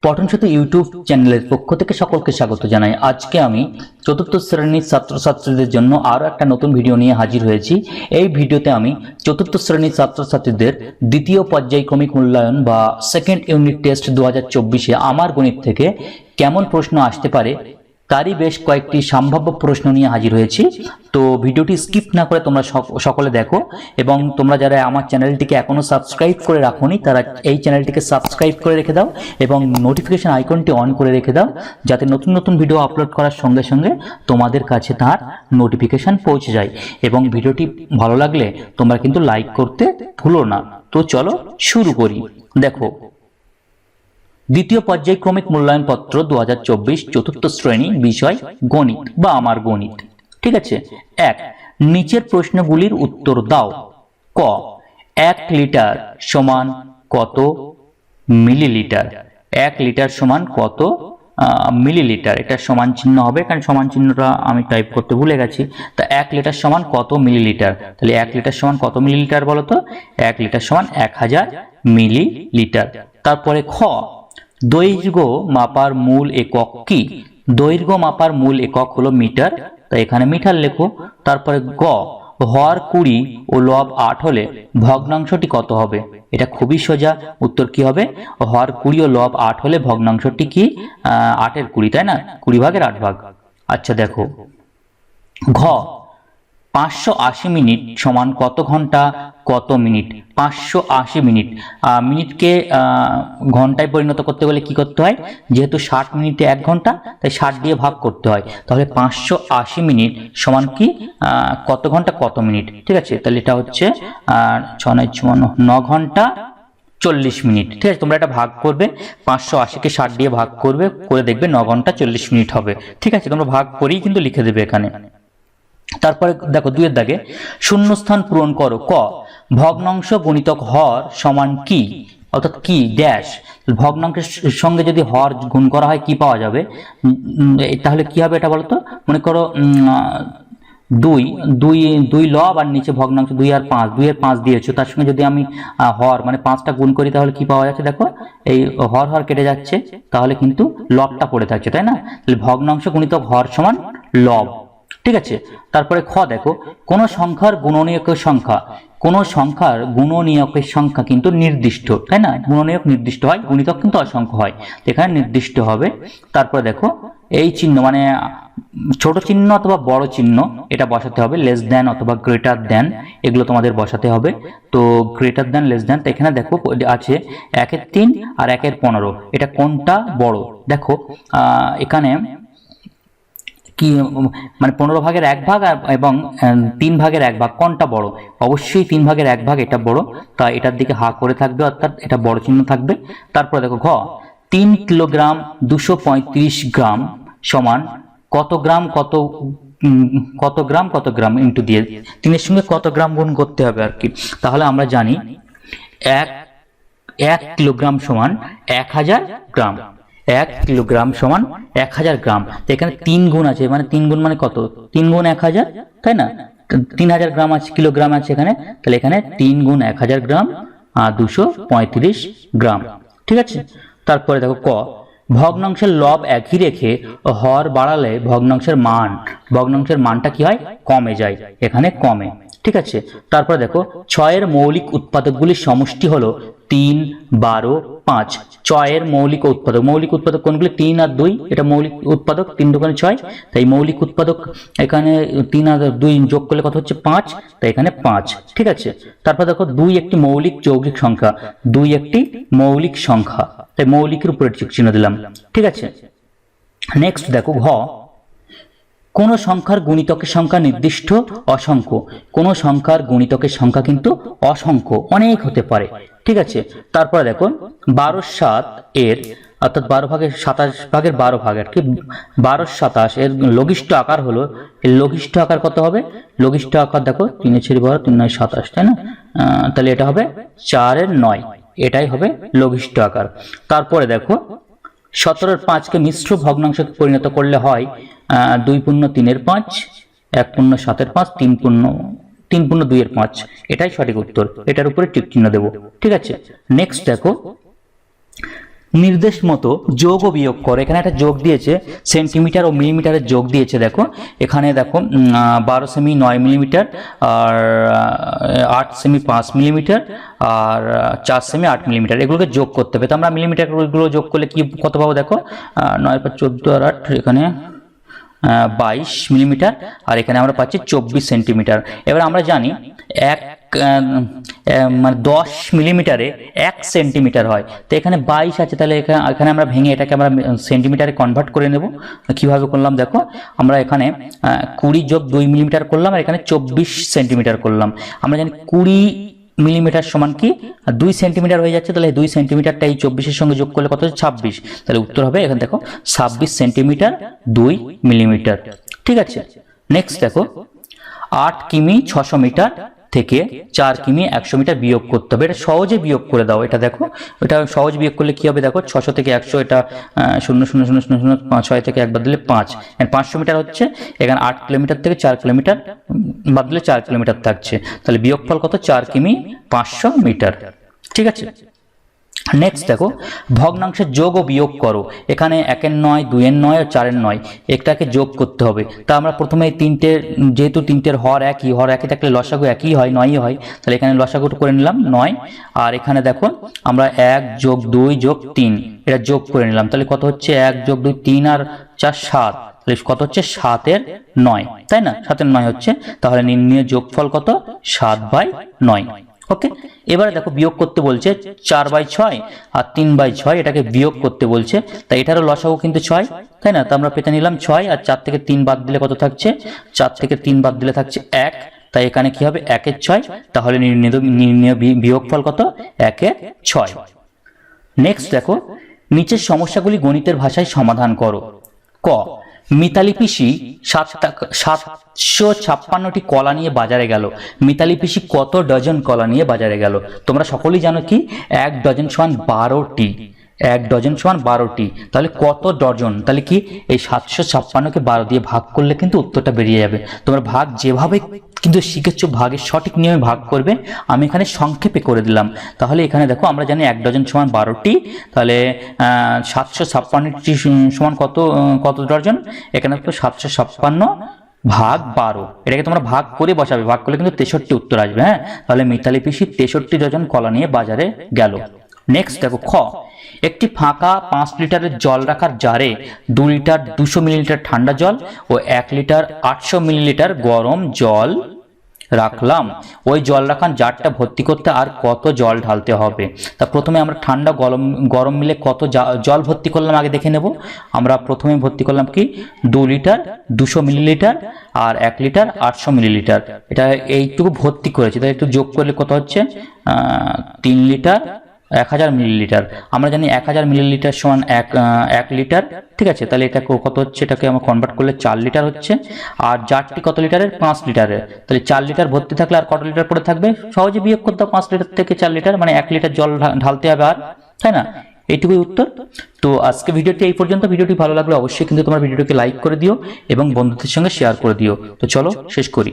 পঠন সেতু ইউটিউব চ্যানেলের পক্ষ থেকে সকলকে স্বাগত জানাই। আজকে আমি চতুর্থ শ্রেণীর ছাত্রছাত্রীদের জন্য আরো একটা নতুন ভিডিও নিয়ে হাজির হয়েছি। এই ভিডিওতে আমি চতুর্থ শ্রেণীর ছাত্রছাত্রীদের দ্বিতীয় পর্যায়ক্রমিক মূল্যায়ন বা সেকেন্ড ইউনিট টেস্ট 2024-এ আমার গণিত থেকে কেমন প্রশ্ন আসতে পারে তারই বেশ কয়েকটি সম্ভাব্য প্রশ্ন নিয়ে হাজির হয়েছি। তো ভিডিওটি স্কিপ না করে তোমরা সকলে দেখো, এবং তোমরা যারা আমার চ্যানেলটিকে এখনো সাবস্ক্রাইব করে রাখোনি তারা এই চ্যানেলটিকে সাবস্ক্রাইব করে রেখে দাও এবং নোটিফিকেশন আইকনটি অন করে রেখে দাও, যাতে নতুন নতুন ভিডিও আপলোড করার সঙ্গে সঙ্গে তোমাদের কাছে তার নোটিফিকেশন পৌঁছে যায়। এবং ভিডিওটি ভালো লাগলে তোমরা কিন্তু লাইক করতে ভুলো না। তো চলো শুরু করি। দেখো, দ্বিতীয় পর্যায়ক্রমিক মূল্যায়ন পত্র 2024 চতুর্থ শ্রেণী, বিষয় গণিত বা আমার গণিত। ঠিক আছে। এক, নিচের প্রশ্নগুলির উত্তর দাও। ক, 1 লিটার সমান কত মিলিলিটার? 1 লিটার সমান কত মিলিলিটার? এটা সমান চিহ্ন হবে, কারণ সমান চিহ্নটা আমি টাইপ করতে ভুলে গেছি। তা 1 লিটার সমান কত মিলিলিটার? তাহলে 1 লিটার সমান কত মিলিলিটার বলো তো? 1 লিটার সমান 1000 মিলিলিটার। তারপরে খ, দৈর্ঘ্য মাপার মূল একক কি? দৈর্ঘ্য মাপার মূল একক হলো মিটার, তাই এখানে মিটার লেখো। তারপরে গ, হর 20 ও লব 8 হলে ভগ্নাংশটি কত হবে? এটা খুবই সোজা, উত্তর কি হবে? হর 20 ও লব 8 হলে ভগ্নাংশটি কি? 8 এর 20, তাই না? 20 ভাগের 8 ভাগ। আচ্ছা দেখো, ঘ, 580 মিনিট সমান কত ঘন্টা কত মিনিট? 580 মিনিট, মিনিটকে ঘন্টায় পরিণত করতে গেলে কি করতে হয়? যেহেতু 60 মিনিটে 1 ঘন্টা, তাই 60 দিয়ে ভাগ করতে হয়। তাহলে 580 মিনিট সমান কি কত ঘন্টা কত মিনিট? ঠিক আছে, তাহলে এটা হচ্ছে 9 ঘন্টা 40 মিনিট। ঠিক আছে, তোমরা এটা ভাগ করবে, 580-কে 60 দিয়ে ভাগ করবে, করে দেখবে 9 ঘন্টা 40 মিনিট হবে। ঠিক আছে, তোমরা ভাগ করেই কিন্তু লিখে দেবে এখানে। তারপরে দেখো, 2 এর দাগে শূন্যস্থান পূরণ করো। ক, ভগ্নাংশ গুণিতক হর সমান কি? অর্থাৎ কি ড্যাশ। ভগ্নাংশের সঙ্গে যদি হর গুণ করা হয় কি পাওয়া যাবে? তাহলে কি হবে এটা বলো তো? মনে করো 2 লব আর নিচে ভগ্নাংশ 2 আর 5, 2 এর 5 দিয়েছো, তার সঙ্গে যদি আমি হর মানে 5টা গুণ করি তাহলে কি পাওয়া যাচ্ছে? দেখো, এই হর হর কেটে যাচ্ছে, তাহলে কিন্তু লবটা পড়ে থাকছে, তাই না? তাহলে ভগ্নাংশ গুণিতক হর সমান লব। ঠিক আছে। তারপরে খ, দেখো, কোন সংখ্যার গুণনীয়কের সংখ্যা, কোন সংখ্যার গুণনীয়কের সংখ্যা কিন্তু নির্দিষ্ট, তাই না? গুণনীয়ক নির্দিষ্ট হয়, গুণিতক কিন্তু অসংখ্য হয়, এখানে নির্দিষ্ট হবে। তারপরে দেখো, এই চিহ্ন মানে ছোট চিহ্ন অথবা বড় চিহ্ন এটা বসাতে হবে, লেস দেন অথবা গ্রেটার দেন, এগুলো তোমাদের বসাতে হবে। তো গ্রেটার দেন, লেস দেন, তো এখানে দেখো আছে 1-এর 3 আর 1-এর 15, এটা কোনটা বড়? দেখো এখানে কি মানে 15 ভাগের 1 ভাগ এবং 3 ভাগের 1 ভাগ কোনটা বড়? অবশ্যই 3 ভাগের 1 ভাগ এটা বড়, তাই এটার দিকে হা করে থাকবে, অর্থাৎ এটা বড় চিহ্ন থাকবে। তারপরে দেখো ঘ, 3 কিলোগ্রাম 235 গ্রাম সমান কত গ্রাম কত গ্রাম ইন্টু দিয়ে 3-এর সঙ্গে কত গ্রাম গুণ করতে হবে আর কি। তাহলে আমরা জানি 1 কিলোগ্রাম সমান 1000 গ্রাম। 1 কিলোগ্রাম সমান 1000 গ্রাম। এখানে 3 গুণ আছে, মানে 3 গুণ মানে কত? 3 গুণ 1000, তাই না? 3000 গ্রাম আছে, কিলোগ্রাম আছে এখানে, তাহলে এখানে 3 গুণ 1000 গ্রাম 235 গ্রাম। ঠিক আছে। তারপরে দেখো ক, ভগ্নাংশের লব একই রেখে হর বাড়ালে ভগ্নাংশের মানটা কি হয়? কমে যায়, এখানে কমে। ঠিক আছে। তারপরে দেখো, 6-এর মৌলিক উৎপাদকগুলির সমষ্টি হলো 3, 12, 5। 6-এর মৌলিক উৎপাদক কোনগুলি? 3 আর 2, এটা মৌলিক উৎপাদক, 3 দুগুণে 6, তাই মৌলিক উৎপাদক এখানে 3 আর 2 যোগ করলে কত হচ্ছে? 5, তাই এখানে 5। ঠিক আছে। তারপর দেখো, 2 একটি মৌলিক যৌগিক সংখ্যা, 2 একটি মৌলিক সংখ্যা, তাই মৌলিকের উপরে চিহ্ন দিলাম। ঠিক আছে। নেক্সট দেখো ঘ, কোন সংখ্যার গুণিতকের সংখ্যা নির্দিষ্ট অসংখ্য? কোন সংখ্যার গুণিতকের সংখ্যা কিন্তু অসংখ্য, অনেক হতে পারে। ঠিক আছে। তারপরে দেখো, 12/7 এর অর্থাৎ 12 ভাগের 27 ভাগের 12 ভাগ আর কি, 12/27 এর লঘিষ্ঠ আকার হলো, এর লঘিষ্ঠ আকার কত হবে? লঘিষ্ঠ আকার দেখো, 3/12, 3 9 27, তাই না? তাহলে এটা হবে 4/9, এটাই হবে লঘিষ্ঠ আকার। তারপরে দেখো, 17-এর 5-কে মিশ্র ভগ্নাংশে পরিণত করলে হয় 2/3-5, 1/7-5, 3/2-5, এটাই সঠিক উত্তর। এটার উপরে টিক চিহ্ন দেবো। ঠিক আছে। নেক্সট দেখো, নির্দেশ মতো যোগ ও বিয়োগ করো। এখানে একটা যোগ দিয়েছে, সেন্টিমিটার ও মিলিমিটারের যোগ দিয়েছে। দেখো এখানে দেখো 12 সেমি 9 মিলিমিটার, আর 8 সেমি 5 মিলিমিটার, আর 4 সেমি 8 মিলিমিটার, এগুলোকে যোগ করতে হবে। তো আমরা মিলিমিটারগুলো যোগ করলে কি কত পাবো দেখো, 9 × 14 আর 8, এখানে 22 মিলিমিটার, আর এখানে আমরা পাচ্ছি 24 সেন্টিমিটার। এবার আমরা জানি মানে 10 মিলিমিটারে 1 সেন্টিমিটার হয়, তো এখানে 22 আছে, তাহলে এখানে আমরা ভেঙে এটাকে আমরা সেন্টিমিটারে কনভার্ট করে নেব। কিভাবে করলাম দেখো, আমরা এখানে 20 + 2 মিলিমিটার করলাম, আর এখানে 24 সেন্টিমিটার করলাম। আমরা জানি 20 মিলিমিটার সমান কি 2 সেন্টিমিটার হয়ে যাচ্ছে, তাহলে 2 সেন্টিমিটারটা এই 24-এর সঙ্গে যোগ করলে কত হচ্ছে 26, তাহলে উত্তর হবে এখানে দেখো 26 সেন্টিমিটার 2 মিলিমিটার। ঠিক আছে, নেক্সট দেখো 8 কিমি 600 মিটার থেকে 4 কিমি 100 মিটার বিয়োগ করতে হবে। এটা সহজে বিয়োগ করে দাও। এটা দেখো, এটা সহজ বিয়োগ করলে কি হবে দেখো, 600 থেকে 100, এটা 0.00005 থেকে 1 বাদ দিলে 5, 500 মিটার হচ্ছে। এখানে 8 কিলোমিটার থেকে 4 কিলোমিটার বাদ দিলে 4 কিলোমিটার থাকছে, তাহলে বিয়োগফল কত, 4 কিমি 500 মিটার। ঠিক আছে, নেক্সট দেখো ভগ্নাংশের যোগ ও বিয়োগ করো। এখানে 1-এর 9, 2-এর 9 আর 4-এর 9, একটাকে যোগ করতে হবে। তা আমরা প্রথমে তিনটে, যেহেতু তিনটের হর একই থাকলে লসাগু একই হয়, 9ই হয়, তাহলে এখানে লসাগু করে নিলাম 9, আর এখানে দেখো আমরা 1 + 2 + 3 এটা যোগ করে নিলাম, তাহলে কত হচ্ছে 1 + 2 3 আর 4 7, তাহলে কত হচ্ছে 7-এর 9, তাই না, 7-এর 9 হচ্ছে। তাহলে নির্ণয় যোগফল কত, 7/9। ওকে, এবারে দেখো বিয়োগ করতে বলছে 4/6 আর 3/6, এটাকে বিয়োগ করতে বলছে, তাই এটারও লসাগু কিন্তু 6, তাই না। তো আমরা পেতে নিলাম 6, আর 4 থেকে 3 বাদ দিলে কত থাকছে, 4 থেকে 3 বাদ দিলে থাকছে 1, তাই এখানে কি হবে 1-এর 6, তাহলে নির্ণয় বিয়োগফল কত, 1-এর 6। নেক্সট দেখো নিচের সমস্যাগুলি গণিতের ভাষায় সমাধান করো। ক, মিতালি পিসি 756টি কলা নিয়ে বাজারে গেল। মিতালি পিসি কত ডজন কলা নিয়ে বাজারে গেল? তোমরা সকলেই জানো কি 1 ডজন সমান 12টি, 1 ডজন সমান 12টি, তাহলে কত ডজন, তাহলে কি এই 756কে 12 দিয়ে ভাগ করলে কিন্তু উত্তরটা বেরিয়ে যাবে। তোমরা ভাগ যেভাবে কিন্তু শিখেছো, ভাগের সঠিক নিয়মে ভাগ করবে, আমি এখানে সংক্ষেপে করে দিলাম। তাহলে এখানে দেখো আমরা জানি 1 ডজন সমান 12টি, তাহলে 756টি সমান কত ডজন, এখানে দেখো 756 ভাগ 12, এটাকে তোমরা ভাগ করে বসাবে, ভাগ করলে কিন্তু 63 উত্তর আসবে। হ্যাঁ, তাহলে মিতালি পিসি 63 ডজন কলা নিয়ে বাজারে গেল। নেক্সট দেখো খ, একটি ফাঁকা 5 লিটারের জল রাখার জারে 2 লিটার 200 মিলিলিটার ঠান্ডা জল ও 1 লিটার 800 মিলিলিটার গরম জল রাখলাম। ওই জল রাখার জারটা ভর্তি করতে আর কত জল ঢালতে হবে? তা প্রথমে আমরা ঠান্ডা গরম মিলে কত জল ভর্তি করলাম আগে দেখে নেব। আমরা প্রথমে ভর্তি করলাম কি 2 লিটার 200 মিলিলিটার আর 1 লিটার 800 মিলিলিটার, এটা এইটুকু ভর্তি করেছি, তাই একটু যোগ করলে কত হচ্ছে 3 লিটার 1000 মিলিলিটার। আমরা জানি 1000 মিলিলিটার সমান 1 লিটার। ঠিক আছে, তাহলে এটা কত হচ্ছে, এটাকে আমরা কনভার্ট করলে 4 লিটার হচ্ছে। আর জারটি কত লিটারের, 5 লিটারের, তাহলে 4 লিটার ভর্তি থাকলে আর কত লিটার পড়ে থাকবে, সহজে বিয়োগ করতে হবে 5 লিটার থেকে 4 লিটার, মানে 1 লিটার জল ঢালতে হবে আর, তাই না, এইটুকুই উত্তর। তো আজকে ভিডিওটি এই পর্যন্ত। ভিডিওটি ভালো লাগলে অবশ্যই কিন্তু তোমরা ভিডিওটিকে লাইক করে দিও এবং বন্ধুদের সঙ্গে শেয়ার করে দিও। তো চলো শেষ করি।